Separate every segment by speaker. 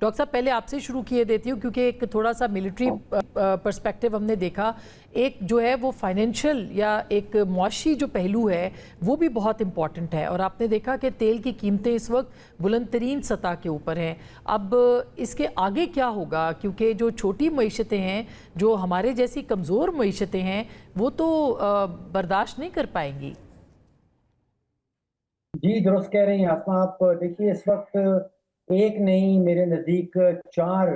Speaker 1: Doctor صاحب پہلے آپ سے شروع کیے دیتی ہوں کیونکہ ایک تھوڑا سا ملٹری پرسپیکٹیو ہم نے دیکھا، ایک جو ہے وہ فائنینشل یا ایک معاشی جو پہلو ہے وہ بھی بہت امپورٹنٹ ہے، اور آپ نے دیکھا کہ تیل کی قیمتیں اس وقت بلند ترین سطح کے اوپر ہیں۔ اب اس کے آگے کیا ہوگا؟ کیونکہ جو چھوٹی معیشتیں ہیں، جو ہمارے جیسی کمزور معیشتیں ہیں، وہ تو برداشت نہیں کر پائیں گی۔
Speaker 2: جی درست کہہ رہے ہیں آسما آپ۔ دیکھیے اس وقت ایک نہیں، میرے نزدیک 4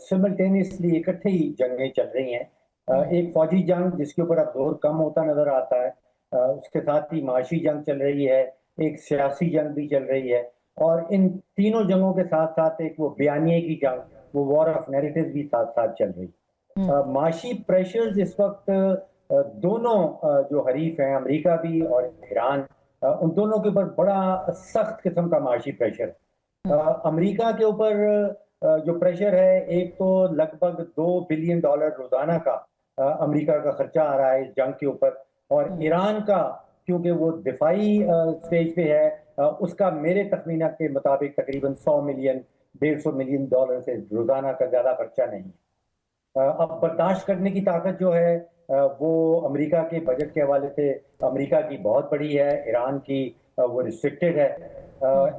Speaker 2: سملٹینیسلی اکٹھے ہی جنگیں چل رہی ہیں۔ ایک فوجی جنگ جس کے اوپر اب زور کم ہوتا نظر آتا ہے، اس کے ساتھ ہی معاشی جنگ چل رہی ہے، ایک سیاسی جنگ بھی چل رہی ہے، اور ان تینوں جنگوں کے ساتھ ساتھ ایک وہ بیانیے کی جنگ، وہ وار آف نیریٹو بھی ساتھ ساتھ چل رہی ہے۔ معاشی پریشرز اس وقت دونوں جو حریف ہیں، امریکہ بھی اور ایران، ان دونوں کے اوپر بڑا سخت قسم کا معاشی پریشر ہے۔ امریکہ کے اوپر جو پریشر ہے، ایک تو لگ بھگ $2 بلین روزانہ کا امریکہ کا خرچہ آ رہا ہے اس جنگ کے اوپر، اور ایران کا کیونکہ وہ دفاعی سٹیج پہ ہے، اس کا میرے تخمینہ کے مطابق تقریباً $100 ملین $150 ملین سے روزانہ کا زیادہ خرچہ نہیں۔ اب برداشت کرنے کی طاقت جو ہے وہ امریکہ کے بجٹ کے حوالے سے امریکہ کی بہت بڑی ہے، ایران کی وہ ریسٹرکٹڈ ہے۔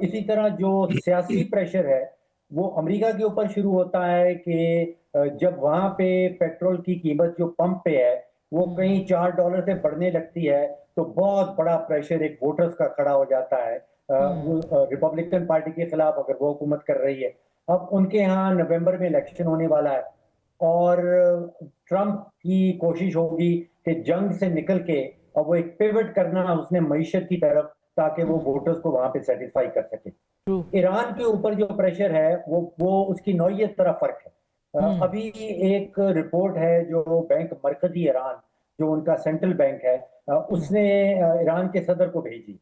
Speaker 2: اسی طرح جو سیاسی پریشر ہے وہ امریکہ کے اوپر شروع ہوتا ہے کہ جب وہاں پہ پیٹرول کی قیمت جو پمپ پہ ہے وہ کہیں $4 سے بڑھنے لگتی ہے تو بہت بڑا پریشر ایک ووٹرز کا کھڑا ہو جاتا ہے ریپبلکن پارٹی کے خلاف، اگر وہ حکومت کر رہی ہے۔ اب ان کے ہاں نومبر میں الیکشن ہونے والا ہے، اور ٹرمپ کی کوشش ہوگی کہ جنگ سے نکل کے اور وہ ایک پیوٹ کرنا اس نے معیشت کی طرف، تاکہ وہ ووٹرز کو وہاں پہ سیٹسفائی کر سکے۔ ایران کے اوپر جو پریشر ہے وہ اس کی نوعیت طرف فرق ہے۔ ابھی ایک رپورٹ ہے جو بینک مرکزی ایران، جو ان کا سینٹرل بینک ہے، اس نے ایران کے صدر کو بھیجی۔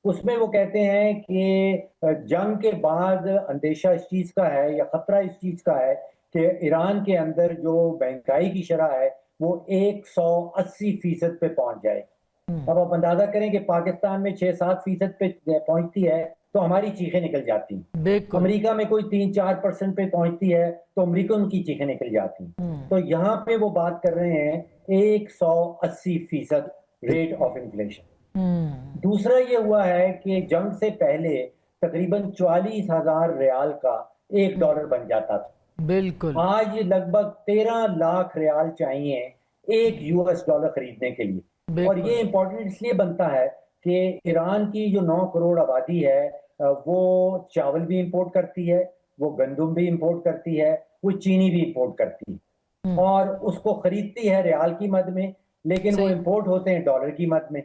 Speaker 2: اس میں وہ کہتے ہیں کہ جنگ کے بعد اندیشہ اس چیز کا ہے یا خطرہ اس چیز کا ہے کہ ایران کے اندر جو مہنگائی کی شرح ہے وہ 180% پہ پہنچ جائے۔ اب آپ اندازہ کریں کہ پاکستان میں 6-7% پہ پہنچتی ہے تو ہماری چیخیں نکل جاتی ہیں، امریکہ میں کوئی 3-4% پہ پہنچتی ہے تو امریکن کی چیخیں نکل جاتی ہیں۔ تو یہاں پہ وہ بات کر رہے ہیں 180% ریٹ آف انفلیشن۔ دوسرا یہ ہوا ہے کہ جنگ سے پہلے تقریباً 44,000 ریال کا $1 بن جاتا تھا،
Speaker 1: بالکل
Speaker 2: آج لگ بھگ 13 لاکھ ریال چاہیے $1 خریدنے کے لیے۔ اور یہ امپورٹنٹ اس لیے بنتا ہے کہ ایران کی جو 9 کروڑ آبادی ہے وہ چاول بھی امپورٹ کرتی ہے، وہ گندم بھی امپورٹ کرتی ہے، وہ چینی بھی امپورٹ کرتی ہے، اور اس کو خریدتی ہے ریال کی مد میں، لیکن وہ امپورٹ ہوتے ہیں ڈالر کی مد میں۔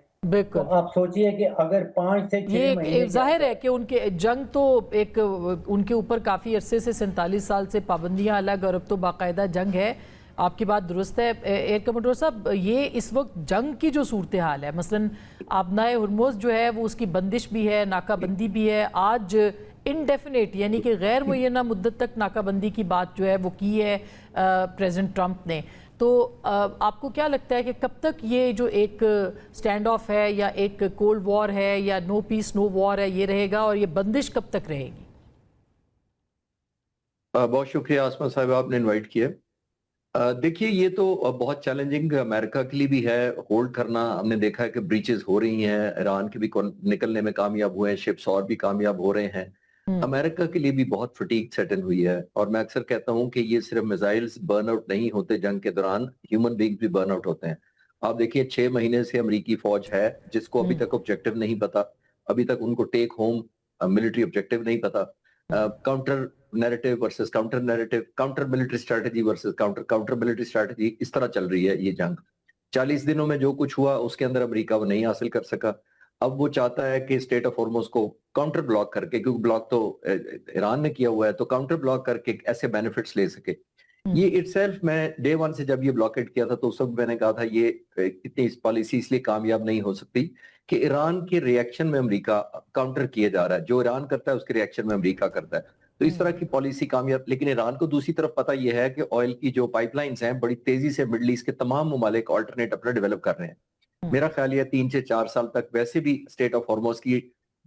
Speaker 2: تو آپ سوچئے کہ اگر 5 سے 6 مہینے
Speaker 1: یہ ظاہر ہے کہ ان کے جنگ تو ایک ان کے اوپر کافی عرصے سے 47 سال سے پابندیاں الگ، اور اب تو باقاعدہ جنگ ہے۔ آپ کی بات درست ہے ایئر کمانڈر صاحب، یہ اس وقت جنگ کی جو صورتحال ہے، مثلا آبنائے ہرمز جو ہے وہ اس کی بندش بھی ہے، ناکہ بندی بھی ہے، آج انڈیفینیٹ یعنی کہ غیر معینہ مدت تک ناکہ بندی کی بات جو ہے وہ کی ہے پریزیڈنٹ ٹرمپ نے۔ تو آپ کو کیا لگتا ہے کہ کب تک یہ جو ایک سٹینڈ آف ہے یا ایک کولڈ وار ہے یا نو پیس نو وار ہے یہ رہے گا، اور یہ بندش کب تک رہے گی؟
Speaker 3: بہت شکریہ آسما صاحب، آپ نے انوائٹ کیا۔ دیکھیے یہ تو بہت چیلنجنگ امریکہ کے لیے بھی ہے ہولڈ کرنا۔ ہم نے دیکھا ہے کہ بریچز ہو رہی ہیں، ایران کے بھی نکلنے میں کامیاب ہوئے ہیں، شپس اور بھی کامیاب ہو رہے ہیں۔ امریکہ کے لیے بھی بہت فٹیگ سیٹ ان ہوئی ہے، اور میں اکثر کہتا ہوں کہ یہ صرف میزائلز برن آؤٹ نہیں ہوتے جنگ کے دوران، ہیومن بینگ بھی برن آؤٹ ہوتے ہیں۔ آپ دیکھیے 6 مہینے سے امریکی فوج ہے جس کو ابھی تک آبجیکٹو نہیں پتا، ابھی تک ان کو ٹیک ہوم ملٹری آبجیکٹو نہیں پتا، counter narrative versus counter narrative, counter military strategy versus counter military strategy, اس طرح چل رہی ہے یہ جنگ۔ 40 دنوں میں جو کچھ ہوا اس کے اندر امریکہ وہ نہیں حاصل کر سکا۔ اب وہ چاہتا ہے کہ اسٹیٹ آف ہارموز کو کاؤنٹر بلاک کر کے، کیونکہ بلاک تو ایران نے کیا ہوا ہے، تو کاؤنٹر بلاک کر کے ایسے بینیفٹس لے سکے۔ یہ اٹ سیلف، میں ڈے 1 سے جب یہ بلاکیٹ کیا تھا تو اس وقت میں نے کہا تھا یہ اتنی پالیسی اس لیے کامیاب نہیں ہو سکتی کہ ایران کے ری ایکشن میں امریکہ کاؤنٹر کیا جا رہا ہے، جو ایران کرتا ہے اس کے ری ایکشن میں امریکہ کرتا ہے، تو اس طرح کی پالیسی کامیاب۔ لیکن ایران کو دوسری طرف پتہ یہ ہے کہ آئل کی جو پائپ لائنز ہیں بڑی تیزی سے مڈل ایسٹ کے تمام ممالک آلٹرنیٹ اپنا ڈیولپ کر رہے ہیں۔ میرا خیال یہ 3 سے 4 سال تک ویسے بھی اسٹیٹ آف ہارموز کی